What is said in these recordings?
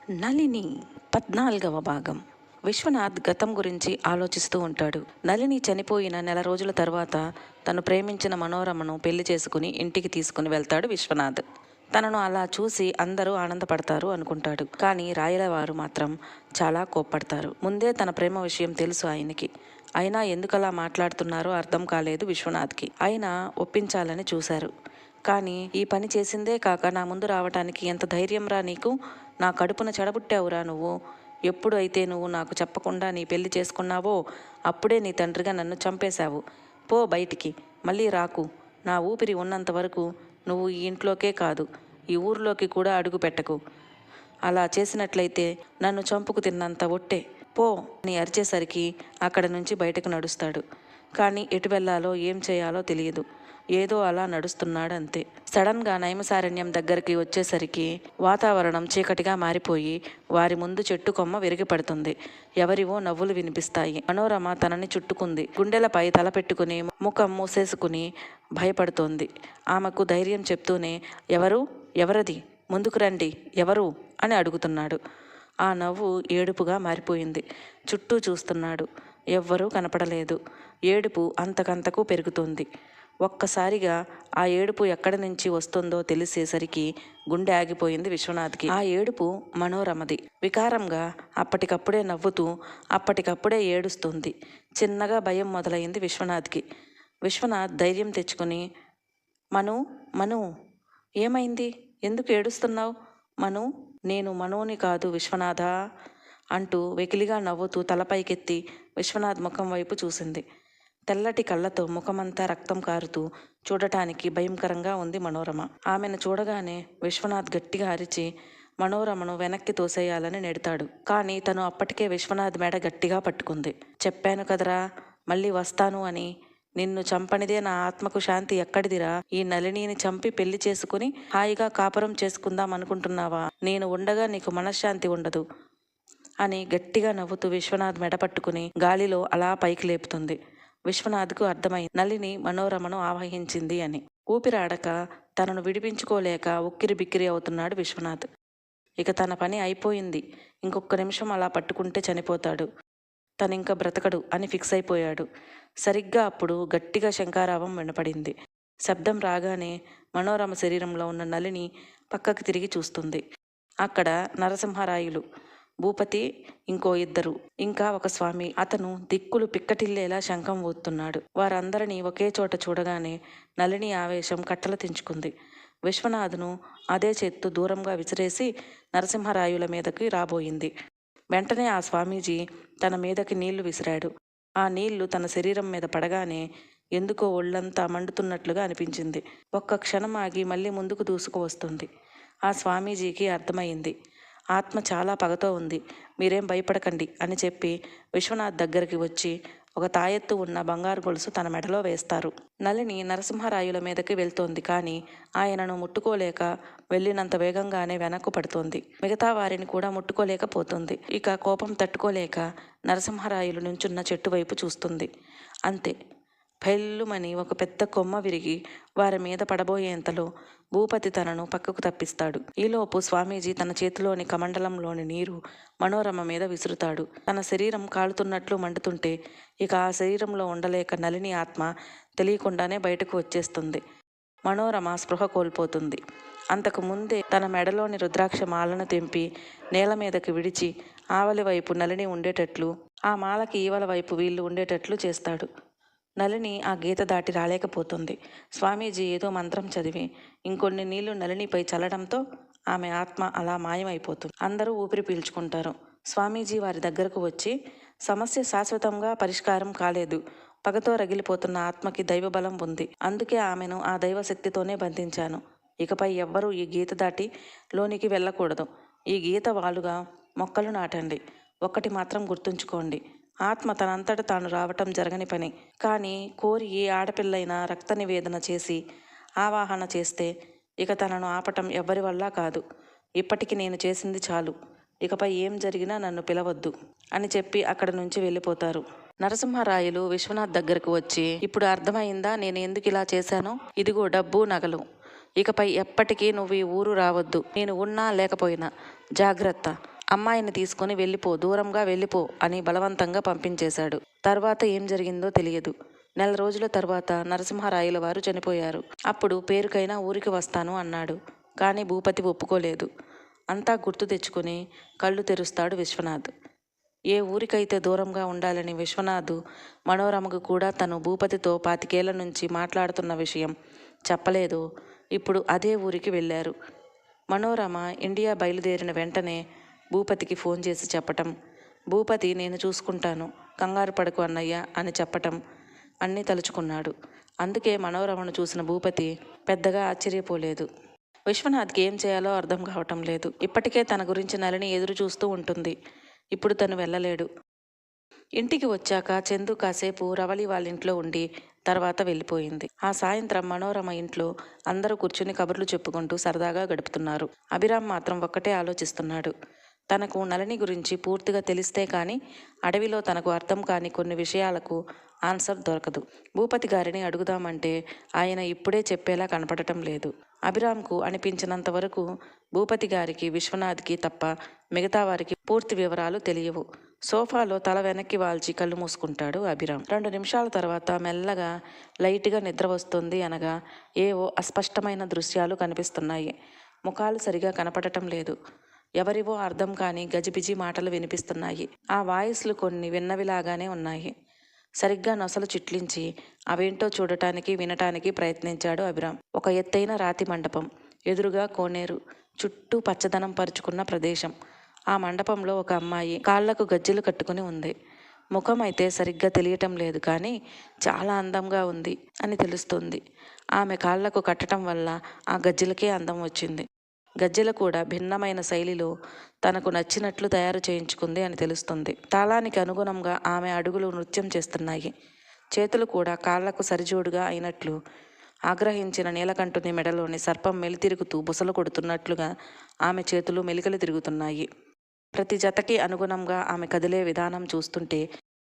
నళిని 14వ భాగం. విశ్వనాథ్ గతం గురించి ఆలోచిస్తూ ఉంటాడు. నళిని చనిపోయిన నెల రోజుల తర్వాత తను ప్రేమించిన మనోరమను పెళ్లి చేసుకుని ఇంటికి తీసుకుని వెళ్తాడు విశ్వనాథ్. తనను అలా చూసి అందరూ ఆనందపడతారు అనుకుంటాడు. కానీ రాయలవారు మాత్రం చాలా కోప్పడతారు. ముందే తన ప్రేమ విషయం తెలుసు ఆయనకి. అయినా ఎందుకలా మాట్లాడుతున్నారో అర్థం కాలేదు విశ్వనాథ్కి. అయినా ఒప్పించాలని చూశారు. కానీ ఈ పని చేసిందే కాక నా ముందు రావటానికి ఎంత ధైర్యం రా నీకు? నా కడుపున చెడబుట్టావురా నువ్వు. ఎప్పుడు అయితే నువ్వు నాకు చెప్పకుండా నీ పెళ్లి చేసుకున్నావో అప్పుడే నీ తండ్రిగా నన్ను చంపేశావు. పో బయటికి, మళ్ళీ రాకు. నా ఊపిరి ఉన్నంత వరకు నువ్వు ఈ ఇంట్లోకే కాదు, ఈ ఊర్లోకి కూడా అడుగు పెట్టకు. అలా చేసినట్లయితే నన్ను చంపుకు తిన్నంత ఒట్టే. పో అని అరిచేసరికి అక్కడ నుంచి బయటకు నడుస్తాడు. కానీ ఎటు వెళ్ళాలో ఏం చేయాలో తెలియదు. ఏదో అలా నడుస్తున్నాడు అంతే. సడన్గా నైమసారణ్యం దగ్గరికి వచ్చేసరికి వాతావరణం చీకటిగా మారిపోయి వారి ముందు చెట్టు కొమ్మ విరిగిపడుతుంది. ఎవరివో నవ్వులు వినిపిస్తాయి. మనోరమ తనని చుట్టుకుంది. గుండెలపై తల పెట్టుకుని ముఖం మూసేసుకుని భయపడుతోంది. ఆమెకు ధైర్యం చెప్తూనే ఎవరు, ఎవరది, ముందుకు రండి, ఎవరు అని అడుగుతున్నాడు. ఆ నవ్వు ఏడుపుగా మారిపోయింది. చుట్టూ చూస్తున్నాడు. ఎవ్వరూ కనపడలేదు. ఏడుపు అంతకంతకు పెరుగుతోంది. ఒక్కసారిగా ఆ ఏడుపు ఎక్కడి నుంచి వస్తుందో తెలిసేసరికి గుండె ఆగిపోయింది విశ్వనాథ్కి. ఆ ఏడుపు మనోరమది. వికారంగా అప్పటికప్పుడే నవ్వుతూ అప్పటికప్పుడే ఏడుస్తుంది. చిన్నగా భయం మొదలైంది విశ్వనాథ్కి. విశ్వనాథ్ ధైర్యం తెచ్చుకుని, మను, మను, ఏమైంది? ఎందుకు ఏడుస్తున్నావు? మను, నేను మనోని కాదు విశ్వనాథా అంటూ వెకిలిగా నవ్వుతూ తలపైకెత్తి విశ్వనాథ్ ముఖం వైపు చూసింది. తెల్లటి కళ్ళతో ముఖమంతా రక్తం కారుతూ చూడటానికి భయంకరంగా ఉంది మనోరమ. ఆమెను చూడగానే విశ్వనాథ్ గట్టిగా అరిచి మనోరమను వెనక్కి తోసేయాలని నెడతాడు. కానీ తను అప్పటికే విశ్వనాథ్ మెడ గట్టిగా పట్టుకుంది. చెప్పాను కదరా మళ్ళీ వస్తాను అని. నిన్ను చంపనిదే నా ఆత్మకు శాంతి ఎక్కడిదిరా? ఈ నళినిని చంపి పెళ్లి చేసుకుని హాయిగా కాపురం చేసుకుందాం అనుకుంటున్నావా? నేను ఉండగా నీకు మనశ్శాంతి ఉండదు అని గట్టిగా నవ్వుతూ విశ్వనాథ్ మెడ పట్టుకుని గాలిలో అలా పైకి లేపుతుంది. విశ్వనాథ్కు అర్థమైంది నళిని మనోరమను ఆవహించింది అని. ఊపిరాడక తనను విడిపించుకోలేక ఉక్కిరి బిక్కిరి అవుతున్నాడు విశ్వనాథ్. ఇక తన పని అయిపోయింది. ఇంకొక నిమిషం అలా పట్టుకుంటే చనిపోతాడు. తనింక బ్రతకడు అని ఫిక్స్ అయిపోయాడు. సరిగ్గా అప్పుడు గట్టిగా శంఖారావం వినపడింది. శబ్దం రాగానే మనోరమ శరీరంలో ఉన్న నళిని పక్కకి తిరిగి చూస్తుంది. అక్కడ నరసింహరాయులు, భూపతి, ఇంకో ఇద్దరు, ఇంకా ఒక స్వామి. అతను దిక్కులు పిక్కటిల్లేలా శంఖం ఊతున్నాడు. వారందరినీ ఒకే చోట చూడగానే నళిని ఆవేశం కట్టలు తెంచుకుంది. విశ్వనాథ్ను అదే చేత్తో దూరంగా విసిరేసి నరసింహరాయుల మీదకి రాబోయింది. వెంటనే ఆ స్వామీజీ తన మీదకి నీళ్లు విసిరాడు. ఆ నీళ్లు తన శరీరం మీద పడగానే ఎందుకో ఒళ్ళంతా మండుతున్నట్లుగా అనిపించింది. ఒక్క క్షణం ఆగి మళ్ళీ ముందుకు దూసుకు వస్తుంది. ఆ స్వామీజీకి అర్థమైంది ఆత్మ చాలా పగతో ఉంది, మీరేం భయపడకండి అని చెప్పి విశ్వనాథ్ దగ్గరికి వచ్చి ఒక తాయెత్తు ఉన్న బంగారు గొలుసు తన మెడలో వేస్తారు. నళిని నరసింహరాయుల మీదకి వెళ్తోంది. కానీ ఆయనను ముట్టుకోలేక వెళ్ళినంత వేగంగానే వెనక్కు పడుతోంది. మిగతా వారిని కూడా ముట్టుకోలేకపోతుంది. ఇక కోపం తట్టుకోలేక నరసింహరాయులు నుంచున్న చెట్టు వైపు చూస్తుంది. అంతే, పెళ్ళుమని ఒక పెద్ద కొమ్మ విరిగి వారి మీద పడబోయేంతలో భూపతి తనను పక్కకు తప్పిస్తాడు. ఈలోపు స్వామీజీ తన చేతిలోని కమండలంలోని నీరు మనోరమ మీద విసురుతాడు. తన శరీరం కాలుతున్నట్లు మండుతుంటే ఇక ఆ శరీరంలో ఉండలేక నళిని ఆత్మ తెలియకుండానే బయటకు వచ్చేస్తుంది. మనోరమ స్పృహ కోల్పోతుంది. అంతకు ముందే తన మెడలోని రుద్రాక్ష మాలను తెంపి నేల మీదకి విడిచి ఆవలి వైపు నళిని ఉండేటట్లు, ఆ మాలకి ఈవల వైపు వీళ్ళు ఉండేటట్లు చేస్తాడు. నళిని ఆ గీత దాటి రాలేకపోతుంది. స్వామీజీ ఏదో మంత్రం చదివి ఇంకొన్ని నీళ్లు నళినిపై చల్లడంతో ఆమె ఆత్మ అలా మాయమైపోతుంది. అందరూ ఊపిరి పీల్చుకుంటారు. స్వామీజీ వారి దగ్గరకు వచ్చి, సమస్య శాశ్వతంగా పరిష్కారం కాలేదు. పగతో రగిలిపోతున్న ఆత్మకి దైవబలం ఉంది. అందుకే ఆమెను ఆ దైవశక్తితోనే బంధించాను. ఇకపై ఎవ్వరూ ఈ గీత దాటి లోనికి వెళ్ళకూడదు. ఈ గీత వాలుగా మొక్కలు నాటండి. ఒక్కటి మాత్రం గుర్తుంచుకోండి, ఆత్మ తనంతట తాను రావటం జరగని పని. కానీ కోరి ఏ ఆడపిల్లైనా రక్త నివేదన చేసి ఆవాహన చేస్తే ఇక తనను ఆపటం ఎవ్వరి వల్ల కాదు. ఇప్పటికి నేను చేసింది చాలు. ఇకపై ఏం జరిగినా నన్ను పిలవద్దు అని చెప్పి అక్కడి నుంచి వెళ్ళిపోతారు. నరసింహరాయులు విశ్వనాథ్ దగ్గరకు వచ్చి, ఇప్పుడు అర్థమైందా నేను ఎందుకు ఇలా చేశానో? ఇదిగో డబ్బు, నగలు. ఇకపై ఎప్పటికీ నువ్వు ఈ ఊరు రావద్దు. నేను ఉన్నా లేకపోయినా జాగ్రత్త అమ్మాయిని తీసుకుని వెళ్ళిపో, దూరంగా వెళ్ళిపో అని బలవంతంగా పంపించేశాడు. తర్వాత ఏం జరిగిందో తెలియదు. నెల రోజుల తర్వాత నరసింహరాయల వారు చనిపోయారు. అప్పుడు పేరుకైనా ఊరికి వస్తాను అన్నాడు. కానీ భూపతి ఒప్పుకోలేదు. అంతా గుర్తు తెచ్చుకుని కళ్ళు తెరుస్తాడు విశ్వనాథ్. ఏ ఊరికైతే దూరంగా ఉండాలని విశ్వనాథ్ మనోరమకు కూడా తను భూపతితో 25 ఏళ్ల నుంచి మాట్లాడుతున్న విషయం చెప్పలేదో ఇప్పుడు అదే ఊరికి వెళ్ళారు. మనోరమ ఇండియా బయలుదేరిన వెంటనే భూపతికి ఫోన్ చేసి చెప్పటం, భూపతి నేను చూసుకుంటాను, కంగారు పడకు అన్నయ్య అని చెప్పటం అన్నీ తలుచుకున్నాడు. అందుకే మనోరమను చూసిన భూపతి పెద్దగా ఆశ్చర్యపోలేదు. విశ్వనాథ్కి ఏం చేయాలో అర్థం కావటం లేదు. ఇప్పటికే తన గురించి నళిని ఎదురు చూస్తూ ఉంటుంది. ఇప్పుడు తను వెళ్ళలేడు. ఇంటికి వచ్చాక చందు కాసేపు రవళి వాళ్ళ ఇంట్లో ఉండి తర్వాత వెళ్ళిపోయింది. ఆ సాయంత్రం మనోరమ ఇంట్లో అందరూ కూర్చుని కబుర్లు చెప్పుకుంటూ సరదాగా గడుపుతున్నారు. అభిరామ్ మాత్రం ఒక్కటే ఆలోచిస్తున్నాడు. తనకు నళిని గురించి పూర్తిగా తెలిస్తే కానీ అడవిలో తనకు అర్థం కాని కొన్ని విషయాలకు ఆన్సర్ దొరకదు. భూపతి గారిని అడుగుదామంటే ఆయన ఇప్పుడే చెప్పేలా కనపడటం లేదు. అభిరామ్కు అనిపించినంత వరకు భూపతి గారికి, విశ్వనాథ్కి తప్ప మిగతా వారికి పూర్తి వివరాలు తెలియవు. సోఫాలో తల వెనక్కి వాల్చి కళ్ళు మూసుకుంటాడు అభిరామ్. 2 నిమిషాల తర్వాత మెల్లగా లైట్గా నిద్ర వస్తుంది అనగా ఏవో అస్పష్టమైన దృశ్యాలు కనిపిస్తున్నాయి. ముఖాలు సరిగా కనపడటం లేదు. ఎవరివో అర్థం కాని గజిబిజి మాటలు వినిపిస్తున్నాయి. ఆ వాయిస్లు కొన్ని విన్నవిలాగానే ఉన్నాయి. సరిగ్గా నొసలు చిట్లించి అవేంటో చూడటానికి, వినటానికి ప్రయత్నించాడు అభిరామ్. ఒక ఎత్తైన రాతి మండపం, ఎదురుగా కోనేరు, చుట్టూ పచ్చదనం పరుచుకున్న ప్రదేశం. ఆ మండపంలో ఒక అమ్మాయి కాళ్లకు గజ్జెలు కట్టుకుని ఉంది. ముఖం అయితే సరిగ్గా తెలియటం లేదు, కానీ చాలా అందంగా ఉంది అని తెలుస్తుంది. ఆమె కాళ్లకు కట్టడం వల్ల ఆ గజ్జెలకే అందం వచ్చింది. గజ్జెలు కూడా భిన్నమైన శైలిలో తనకు నచ్చినట్లు తయారు చేయించుకుంది అని తెలుస్తుంది. తాళానికి అనుగుణంగా ఆమె అడుగులు నృత్యం చేస్తున్నాయి. చేతులు కూడా కాళ్లకు సరిజోడుగా అయినట్లు, ఆగ్రహించిన నీలకంఠుని మెడలోని సర్పం మెలితిరుగుతూ బుసలు కొడుతున్నట్లుగా ఆమె చేతులు మెలికలు తిరుగుతున్నాయి. ప్రతి జతకి అనుగుణంగా ఆమె కదిలే విధానం చూస్తుంటే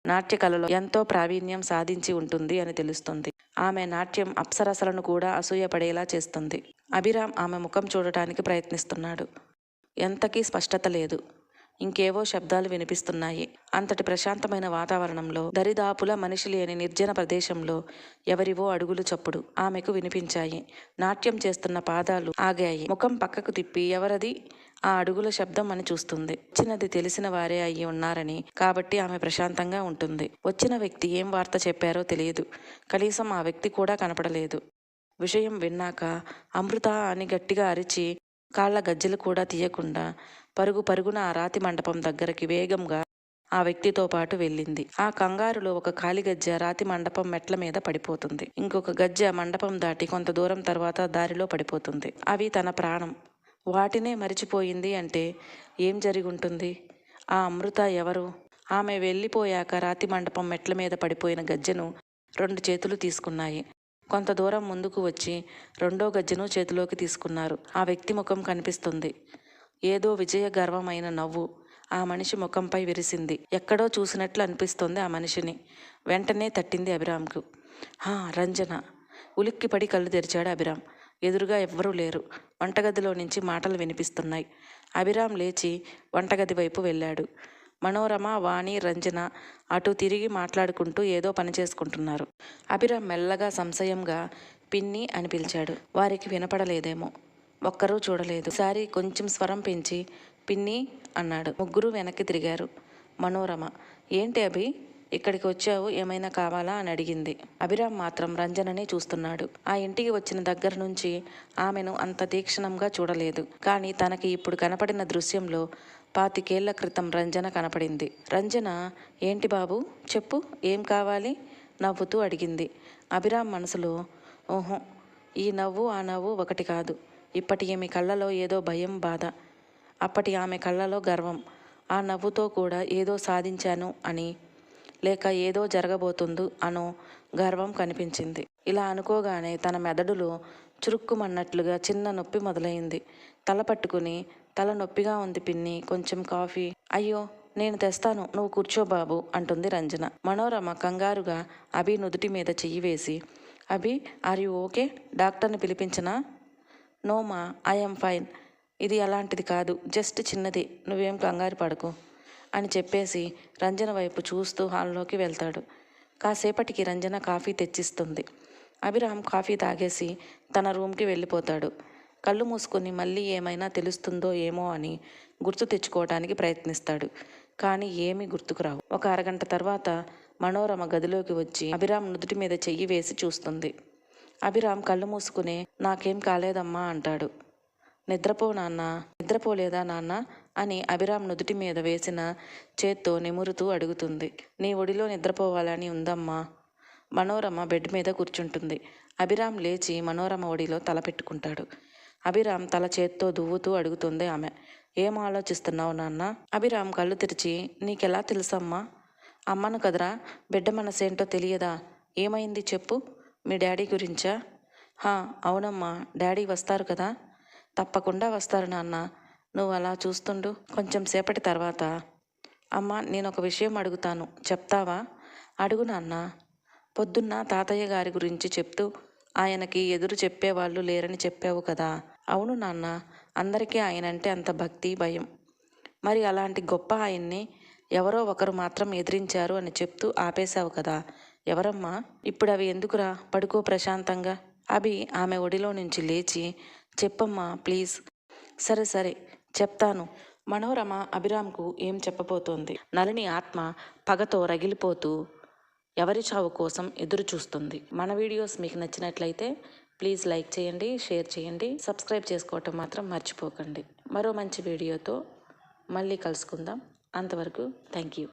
నాట్యకళలో ఎంతో ప్రావీణ్యం సాధించి ఉంటుంది అని తెలుస్తుంది. ఆమె నాట్యం అప్సరసలను కూడా అసూయపడేలా చేస్తుంది. అభిరామ్ ఆమె ముఖం చూడటానికి ప్రయత్నిస్తున్నాడు. ఎంతకీ స్పష్టత లేదు. ఇంకేవో శబ్దాలు వినిపిస్తున్నాయి. అంతటి ప్రశాంతమైన వాతావరణంలో, దరిదాపుల మనిషి లేని నిర్జన ప్రదేశంలో ఎవరివో అడుగులు చప్పుడు ఆమెకు వినిపించాయి. నాట్యం చేస్తున్న పాదాలు ఆగాయి. ముఖం పక్కకు తిప్పి ఎవరది ఆ అడుగుల శబ్దం అని చూస్తుంది. వచ్చినది తెలిసిన వారే అయ్యి ఉన్నారని కాబట్టి ఆమె ప్రశాంతంగా ఉంటుంది. వచ్చిన వ్యక్తి ఏం వార్త చెప్పారో తెలియదు. కనీసం ఆ వ్యక్తి కూడా కనపడలేదు. విషయం విన్నాక అమృత అని గట్టిగా అరిచి కాళ్ల గజ్జెలు కూడా తీయకుండా పరుగున ఆ రాతి మండపం దగ్గరికి వేగంగా ఆ వ్యక్తితో పాటు వెళ్ళింది. ఆ కంగారులో ఒక కాలి గజ్జె రాతి మండపం మెట్ల మీద పడిపోతుంది. ఇంకొక గజ్జె మండపం దాటి కొంత దూరం తర్వాత దారిలో పడిపోతుంది. అవి తన ప్రాణం. వాటినే మరిచిపోయింది అంటే ఏం జరిగి ఉంటుంది? ఆ అమృత ఎవరు? ఆమె వెళ్ళిపోయాక రాతి మండపం మెట్ల మీద పడిపోయిన గజ్జెను 2 చేతులు తీసుకున్నాయి. కొంత దూరం ముందుకు వచ్చి 2వ గజ్జెను చేతిలోకి తీసుకున్నారు. ఆ వ్యక్తి ముఖం కనిపిస్తుంది. ఏదో విజయ గర్వమైన నవ్వు ఆ మనిషి ముఖంపై విరిసింది. ఎక్కడో చూసినట్లు అనిపిస్తోంది ఆ మనిషిని. వెంటనే తట్టింది అభిరామ్కు. రంజన. ఉలిక్కిపడి కళ్ళు తెరిచాడు అభిరామ్. ఎదురుగా ఎవ్వరూ లేరు. వంటగదిలో నుంచి మాటలు వినిపిస్తున్నాయి. అభిరామ్ లేచి వంటగది వైపు వెళ్ళాడు. మనోరమ, వాణి, రంజన అటు తిరిగి మాట్లాడుకుంటూ ఏదో పని చేసుకుంటున్నారు. అభిరామ్ మెల్లగా సంశయంగా పిన్ని అని పిలిచాడు. వారికి వినపడలేదేమో. ఒక్కరూ చూడలేదు. ఈసారి కొంచెం స్వరం పెంచి పిన్ని అన్నాడు. ముగ్గురు వెనక్కి తిరిగారు. మనోరమ, ఏంటి అభి, ఇక్కడికి వచ్చావు, ఏమైనా కావాలా అని అడిగింది. అభిరామ్ మాత్రం రంజననే చూస్తున్నాడు. ఆ ఇంటికి వచ్చిన దగ్గర నుంచి ఆమెను అంత తీక్షణంగా చూడలేదు. కానీ తనకి ఇప్పుడు కనపడిన దృశ్యంలో 25 ఏళ్ల క్రితం రంజన కనపడింది. రంజన, ఏంటి బాబు చెప్పు, ఏం కావాలి నవ్వుతూ అడిగింది. అభిరామ్ మనసులో, ఓహో, ఈ నవ్వు ఆ నవ్వు ఒకటి కాదు. ఇప్పటి ఈమె కళ్ళలో ఏదో భయం, బాధ. అప్పటి ఆమె కళ్ళలో గర్వం. ఆ నవ్వుతో కూడా ఏదో సాధించాను అని, లేక ఏదో జరగబోతుందో అనో గర్వం కనిపించింది. ఇలా అనుకోగానే తన మెదడులో చురుక్కుమన్నట్లుగా చిన్న నొప్పి మొదలైంది. తల పట్టుకుని, తల నొప్పిగా ఉంది పిన్ని, కొంచెం కాఫీ. అయ్యో, నేను తెస్తాను, నువ్వు కూర్చో బాబు అంటుంది రంజన. మనోరమ కంగారుగా అభి నుదుటి మీద చెయ్యి వేసి, అభి, ఆర్ యు ఓకే? డాక్టర్ని పిలిపించనా? నోమా, ఐఎమ్ ఫైన్. ఇది అలాంటిది కాదు, జస్ట్ చిన్నది, నువ్వేం కంగారు పడకు అని చెప్పేసి రంజన వైపు చూస్తూ హాల్లోకి వెళ్తాడు. కాసేపటికి రంజన కాఫీ తెచ్చిస్తుంది. అభిరామ్ కాఫీ తాగేసి తన రూమ్కి వెళ్ళిపోతాడు. కళ్ళు మూసుకొని మళ్ళీ ఏమైనా తెలుస్తుందో ఏమో అని గుర్తు తెచ్చుకోవడానికి ప్రయత్నిస్తాడు. కానీ ఏమీ గుర్తుకు రావు. ఒక అరగంట తర్వాత మనోరమ గదిలోకి వచ్చి అభిరామ్ నుదుటి మీద చెయ్యి వేసి చూస్తుంది. అభిరామ్ కళ్ళు మూసుకునే నాకేం కాలేదమ్మా అంటాడు. నిద్రపో నాన్న, నిద్రపోలేదా నాన్న అని అభిరామ్ నుదుటి మీద వేసిన చేత్తో నిమురుతూ అడుగుతుంది. నీ ఒడిలో నిద్రపోవాలని ఉందమ్మా. మనోరమ బెడ్ మీద కూర్చుంటుంది. అభిరామ్ లేచి మనోరమ ఒడిలో తల పెట్టుకుంటాడు. అభిరామ్ తల చేత్తో దువ్వుతూ అడుగుతుంది ఆమె. ఏం ఆలోచిస్తున్నావు నాన్న? అభిరామ్ కళ్ళు తెరిచి నీకెలా తెలుసమ్మా? అమ్మను కదరా, బిడ్డ మనసేంటో తెలియదా? ఏమైంది చెప్పు. మీ డాడీ గురించా? అవునమ్మా, డాడీ వస్తారు కదా. తప్పకుండా వస్తారు నాన్న, నువ్వు అలా చూస్తుండు. కొంచెం సేపటి తర్వాత అమ్మ నేనొక విషయం అడుగుతాను, చెప్తావా? అడుగు నాన్న. పొద్దున్న తాతయ్య గారి గురించి చెప్తూ ఆయనకి ఎదురు చెప్పేవాళ్ళు లేరని చెప్పావు కదా. అవును నాన్న, అందరికీ ఆయనంటే అంత భక్తి భయం. మరి అలాంటి గొప్ప ఆయన్ని ఎవరో ఒకరు మాత్రం ఎదిరించారు అని చెప్తూ ఆపేశావు కదా. ఎవరమ్మా? ఇప్పుడు అవి ఎందుకురా, పడుకో ప్రశాంతంగా. అభి ఆమె ఒడిలో నుంచి లేచి చెప్పమ్మా ప్లీజ్. సరే సరే చెప్తాను. మనోరమ అభిరామ్కు ఏం చెప్పబోతోంది. నళిని ఆత్మ పగతో రగిలిపోతూ ఎవరి చావు కోసం ఎదురు చూస్తుంది. మన వీడియోస్ మీకు నచ్చినట్లయితే ప్లీజ్ లైక్ చేయండి, షేర్ చేయండి, సబ్స్క్రైబ్ చేసుకోవటం మాత్రం మర్చిపోకండి. మరో మంచి వీడియోతో మళ్ళీ కలుసుకుందాం. అంతవరకు థ్యాంక్ యూ.